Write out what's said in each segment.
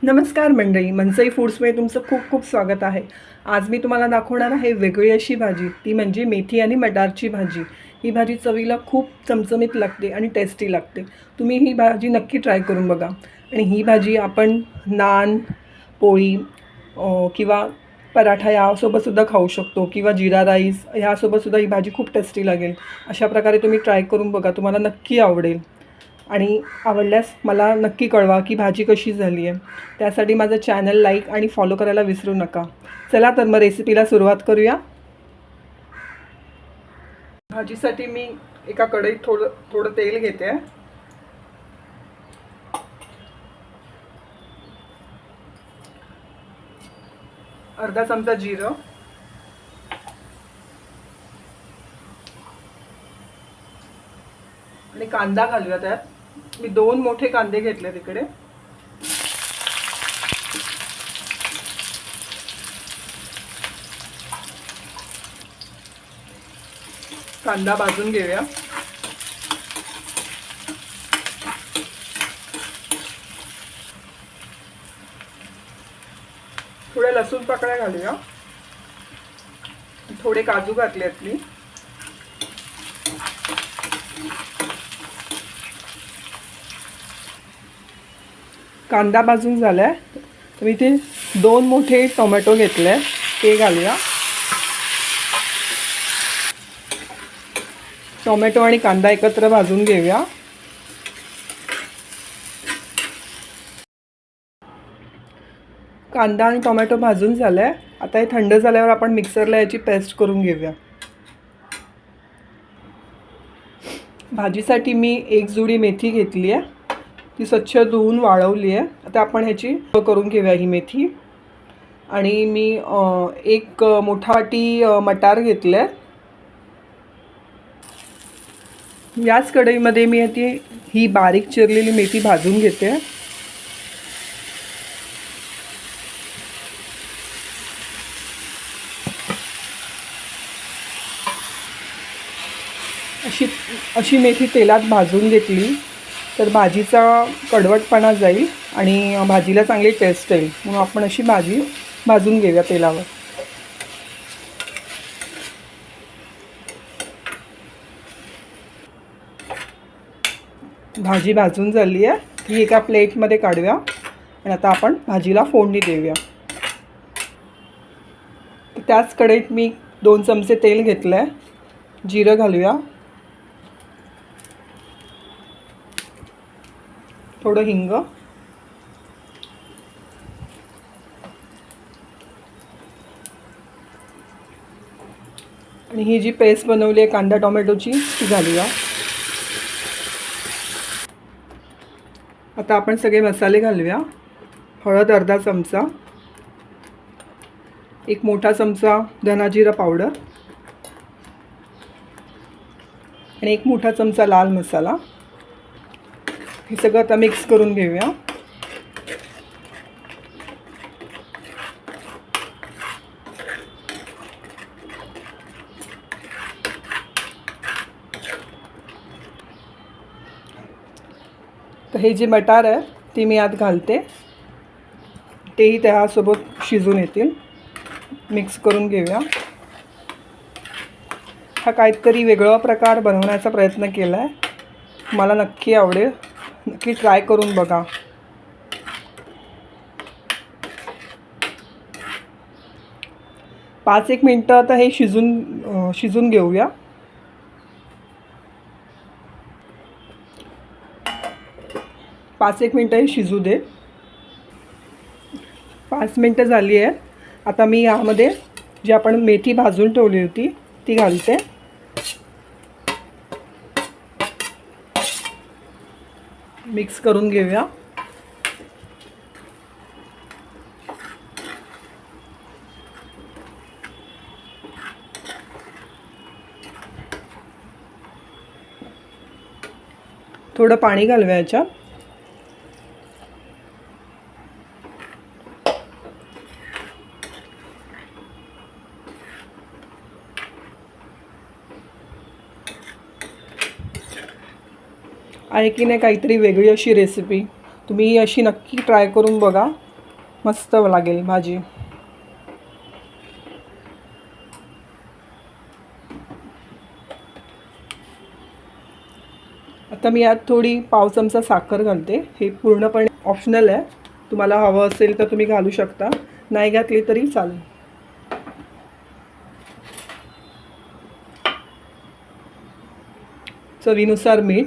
नमस्कार मंडळी, मनसई फूड्समध्ये तुमचं खूप खूप स्वागत आहे. आज मी तुम्हाला दाखवणार आहे वेगळी अशी भाजी, ती म्हणजे मेथी आणि मटारची भाजी. ही भाजी चवीला खूप चमचमीत लागते आणि टेस्टी लागते. तुम्ही ही भाजी नक्की ट्राय करून बघा. आणि ही भाजी आपण नान, पोळी किंवा पराठा यासोबतसुद्धा खाऊ शकतो किंवा जिरा राईस ह्यासोबतसुद्धा ही भाजी खूप टेस्टी लागेल. अशा प्रकारे तुम्ही ट्राय करून बघा, तुम्हाला नक्की आवडेल. आणि आवडल्यास मला नक्की कळवा की भाजी कशी झाली आहे. त्यासाठी माझं चॅनल लाईक आणि फॉलो करायला विसरू नका. चला तर मग रेसिपीला सुरुवात करूया. भाजीसाठी मी एका कढईत थोडं तेल घेते. अर्धा चमचा जिरं, आणि कांदा घालूया त्यात. मी 2 मोठे कांदे घेतले तिकडे. कांदा भाजून घेऊया. थोड्या लसूण पाकळ्या घालूया. थोडे काजू घातलेत मी. कांदा भाजून झालाय तर मी इथे 2 मोठे टोमॅटो घेतले, ते घालूया. टोमॅटो आणि कांदा एकत्र भाजून घेऊया. कांदा आणि टोमॅटो भाजून झालाय. आता हे थंड झाल्यावर आपण मिक्सरला याची पेस्ट करून घेऊया. भाजीसाठी मी 1 जुडी मेथी घेतली आहे. ती स्वच्छ धुवून वाळवली आहे. आता आपण ह्याची करून घेऊया ही मेथी. आणि मी 1 मोठा वाटी मटार घेतले. याच कढईमध्ये मी ही बारीक चिरलेली मेथी भाजून घेते. अशी मेथी तेलात भाजून घेतली तर भाजीचा कडवटपणा जाईल आणि भाजीला चांगली टेस्ट येईल. म्हणून आपण अशी भाजी भाजून घेऊया तेलावर. भाजी भाजून झाली आहे. ही एका प्लेटमध्ये काढूया आणि आता आपण भाजीला फोडणी देऊया. त्याच कढईत मी 2 चमचे तेल घेतलं आहे. जिरं घालूया. थोडं हिंग, आणि ही जी पेस्ट बनवली आहे कांदा टोमॅटोची ती घालूया. आता आपण सगळे मसाले घालूया. हळद अर्धा चमचा, 1 मोठा चमचा धना जिरा पावडर आणि 1 मोठा चमचा लाल मसाला. हे सगळं आता मिक्स करून घेऊया. तर हे जे मटार आहे ते मी आत घालते. तेही त्यासोबत शिजून येतील. मिक्स करून घेऊया. हा काहीतरी वेगळा प्रकार बनवण्याचा प्रयत्न केला आहे. मला नक्की आवडेल. नक्की ट्राय करून बघा. पाच एक मिनटं आता हे शिजून घेऊया. पाच एक मिनटं हे शिजू दे. 5 मिनटं झाली आहे. आता मी यामध्ये जी आपण मेथी भाजून ठेवली होती ती घालते. मिक्स करून घेऊया. थोडं पाणी घालूया याच्यात. आहे की नाही काहीतरी वेगळी अशी रेसिपी. तुम्ही अशी नक्की ट्राय करून बघा. मस्त लागेल भाजी. आता मी यात थोडी पाव चमचा साखर घालते. हे पूर्णपणे ऑप्शनल आहे. तुम्हाला हवं असेल तर तुम्ही घालू शकता, नाही घातली तरी चालेल. चवीनुसार मीठ.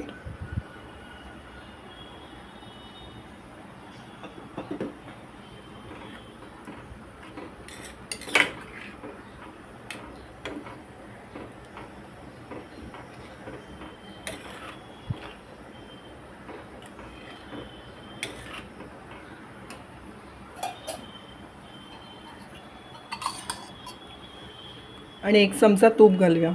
आणि 1 चमचा तूप घालूया.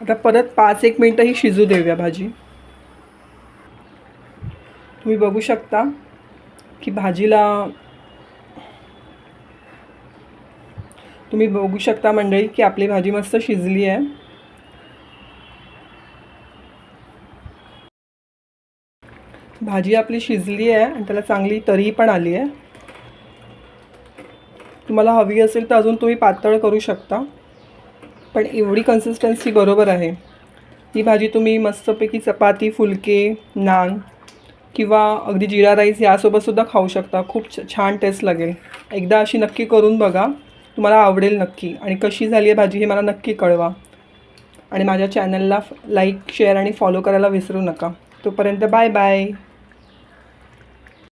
आता परत 5-1 मिनटं ही शिजू देऊया भाजी. तुम्ही बघू शकता की मंडळी की आपली भाजी मस्त शिजली आहे. भाजी आपली शिजली आहे आणि त्याला चांगली तरी पण आली आहे. तुम्हाला हवी असेल तर अजून तुम्ही पातळ करू शकता, पण एवढी कन्सिस्टन्सी बरोबर आहे. ही भाजी तुम्ही मस्तपैकी चपाती, फुलके, नान किंवा अगदी जिरा राईस यासोबतसुद्धा खाऊ शकता. खूप छान टेस्ट लागेल. एकदा अशी नक्की करून बघा, तुम्हाला आवडेल नक्की. आणि कशी झाली आहे भाजी हे मला नक्की कळवा. आणि माझ्या चॅनलला लाईक, शेअर आणि फॉलो करायला विसरू नका. तोपर्यंत बाय बाय.